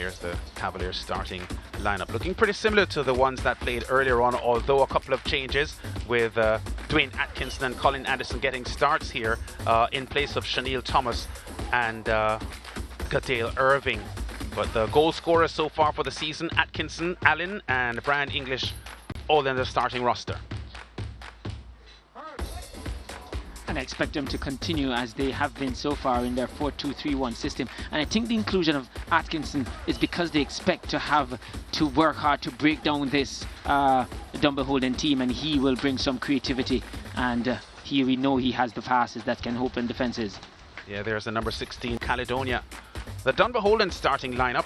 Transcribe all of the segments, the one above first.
Here's the Cavaliers starting lineup, looking pretty similar to the ones that played earlier on, although a couple of changes with Dwayne Atkinson and Colin Addison getting starts here in place of Shaniel Thomas and Gadale Irving. But the goal scorers so far for the season, Atkinson, Allen and Brian English, all in the starting roster. And I expect them to continue as they have been so far in their 4-2-3-1 system. And I think the inclusion of Atkinson is because they expect to have to work hard to break down this Dunbeholden team, and he will bring some creativity. And here we know he has the passes that can open defenses. Yeah, there's the number 16, Caledonia. The Dunbeholden starting lineup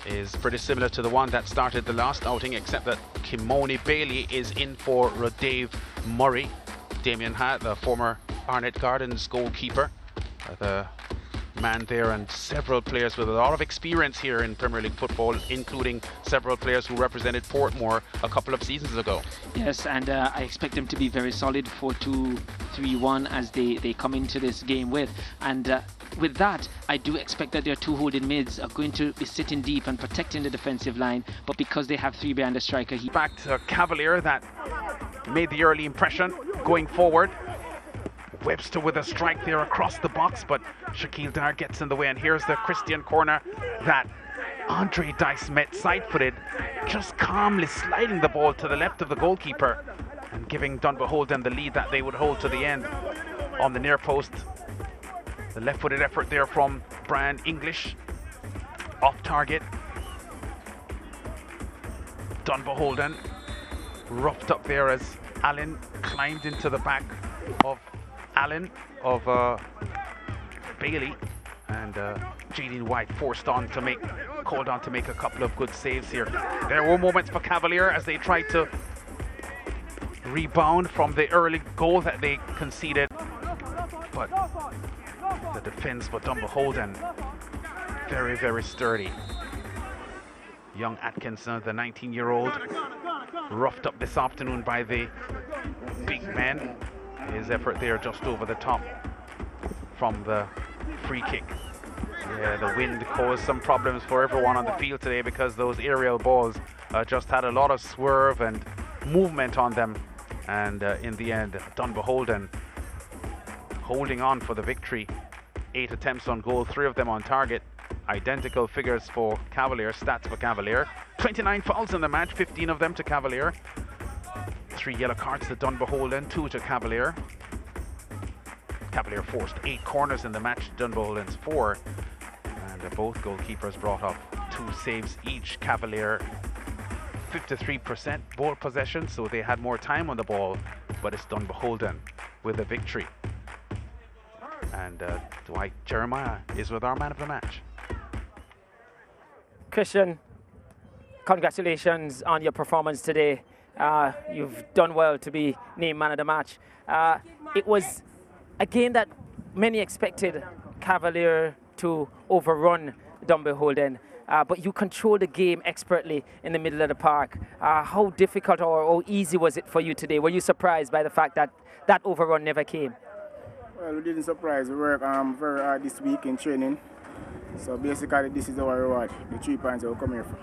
is pretty similar to the one that started the last outing, except that Kimoni Bailey is in for Dave Murray. Damien Hatt, the former Barnet Gardens goalkeeper, the man there, and several players with a lot of experience here in Premier League football, including several players who represented Portmore a couple of seasons ago. Yes, and I expect them to be very solid 4-2-3-1 as they come into this game with. And with that, I do expect that their two holding mids are going to be sitting deep and protecting the defensive line, but because they have three behind the striker, back to Cavalier that made the early impression going forward. Webster with a strike there across the box, but Shaquille Dar gets in the way, and here's the Christian corner that Andre Dice met side-footed, just calmly sliding the ball to the left of the goalkeeper and giving Dunbeholden the lead that they would hold to the end on the near post. The left-footed effort there from Brian English, off target. Dunbeholden roughed up there as Allen climbed into the back of Bailey, and Jaden White called on to make a couple of good saves here. There were moments for Cavalier as they tried to rebound from the early goal that they conceded, but the defense for Dunbeholden very, very sturdy. Young Atkinson, the 19-year-old, roughed up this afternoon by the big man. His effort there just over the top from the free kick. Yeah, the wind caused some problems for everyone on the field today because those aerial balls just had a lot of swerve and movement on them. And in the end, Dunbeholden holding on for the victory. 8 attempts on goal, 3 of them on target. Identical figures for Cavalier, stats for Cavalier. 29 fouls in the match, 15 of them to Cavalier. 3 yellow cards to Dunbeholden, 2 to Cavalier. Cavalier forced 8 corners in the match, Dunbeholden's 4. And both goalkeepers brought up 2 saves each. Cavalier 53% ball possession, so they had more time on the ball, but it's Dunbeholden with the victory. And Dwight Jeremiah is with our man of the match. Christian, congratulations on your performance today. You've done well to be named man of the match. It was a game that many expected Cavalier to overrun Dunbeholden, but you controlled the game expertly in the middle of the park. How difficult or how easy was it for you today? Were you surprised by the fact that that overrun never came? Well, we didn't surprise. We worked very hard this week in training. So basically, this is our reward, the 3 points that will come here from.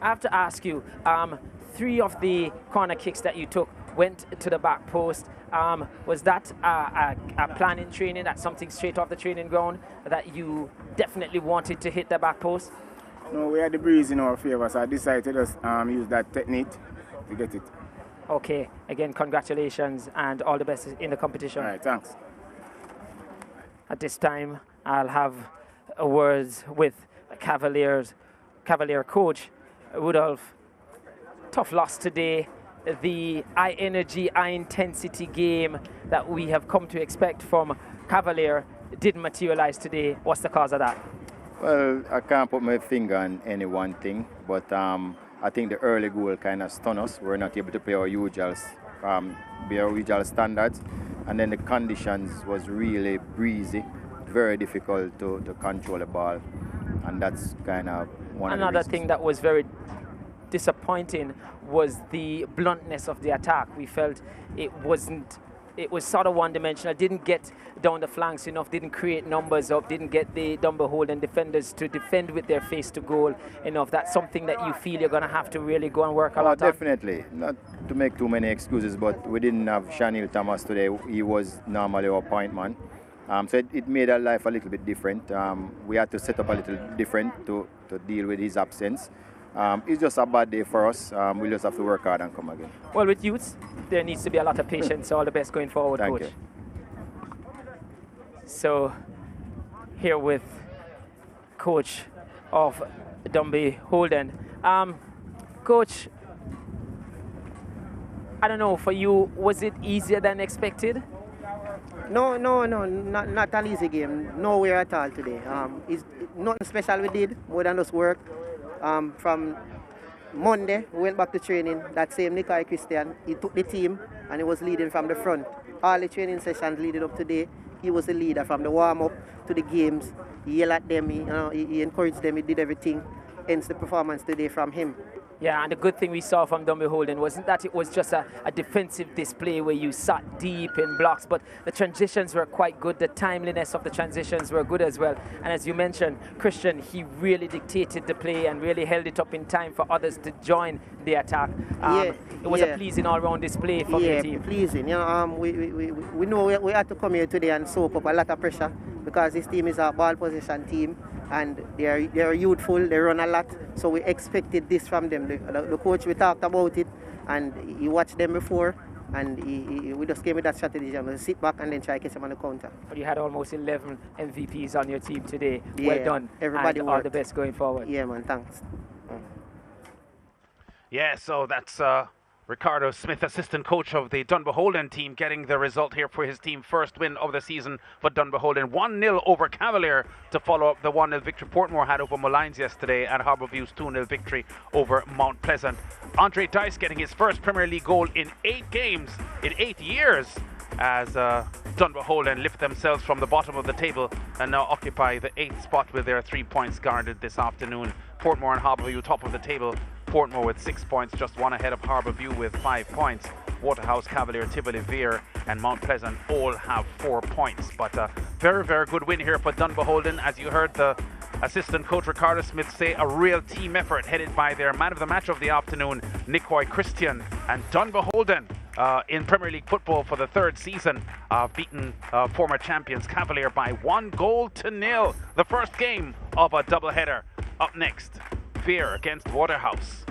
I have to ask you, 3 of the corner kicks that you took went to the back post. Was that a plan in training, that's something straight off the training ground, that you definitely wanted to hit the back post? No, we had the breeze in our favor, so I decided to just use that technique to get it. Okay, again, congratulations and all the best in the competition. All right, thanks. At this time, I'll have words with Cavalier coach Rudolph. Tough loss today. The high energy, high intensity game that we have come to expect from Cavalier didn't materialize today. What's the cause of that? Well, I can't put my finger on any one thing, but I think the early goal kind of stunned us. We're not able to play our usual standards, and then the conditions was really breezy, very difficult to control the ball, and that's kind of one of the reasons. Another thing that was very disappointing was the bluntness of the attack. We felt it wasn't it was sort of one-dimensional, didn't get down the flanks enough, didn't create numbers up, didn't get the Dunbeholden defenders to defend with their face to goal enough. That's something that you feel you're going to have to really go and work a lot on? Definitely. Not to make too many excuses, but we didn't have Shanil Thomas today. He was normally our point man. So it made our life a little bit different. We had to set up a little different to deal with his absence. It's just a bad day for us. We just have to work hard and come again. Well, with youths, there needs to be a lot of patience. All the best going forward, Thank Coach. you. So, here with Coach of Dunbeholden. Coach, I don't know, for you, was it easier than expected? No, not an easy game. Nowhere at all today. It's nothing special we did, more than just work. From Monday, we went back to training. That same Nikai Christian, he took the team and he was leading from the front. All the training sessions leading up today, he was the leader from the warm-up to the games. He yelled at them, he encouraged them, he did everything. Hence the performance today from him. Yeah, and the good thing we saw from Dunbeholden wasn't that it was just a defensive display where you sat deep in blocks, but the transitions were quite good. The timeliness of the transitions were good as well. And as you mentioned, Christian, he really dictated the play and really held it up in time for others to join the attack. It was a pleasing all-round display from your team. Yeah, pleasing. We know we had to come here today and soak up a lot of pressure because this team is a ball possession team. And they're youthful, they run a lot, so we expected this from them. The coach, we talked about it, and he watched them before, and we just came with that strategy. We sit back and then try to catch them on the counter. But you had almost 11 MVPs on your team today. Yeah, well done. everybody and worked. all the best going forward. Yeah, man, thanks. Yeah, so that's Ricardo Smith, assistant coach of the Dunbeholden team, getting the result here for his team. First win of the season for Dunbeholden. 1-0 over Cavalier to follow up the 1-0 victory Portmore had over Molynes yesterday, and Harbourview's 2-0 victory over Mount Pleasant. Andre Dice getting his first Premier League goal in 8 games, in 8 years, as Dunbeholden lift themselves from the bottom of the table and now occupy the 8th spot with their 3 points guarded this afternoon. Portmore and Harbourview top of the table. Portmore with 6 points, just one ahead of Harbourview with 5 points. Waterhouse, Cavalier, Tivoli, Veer and Mount Pleasant all have 4 points. But a very, very good win here for Dunbeholden. As you heard the assistant coach Ricardo Smith say, a real team effort headed by their man of the match of the afternoon, Nicoy Christian. And Dunbeholden in Premier League football for the 3rd season, beaten former champions Cavalier by 1-0. The first game of a doubleheader. Up next, Veer against Waterhouse.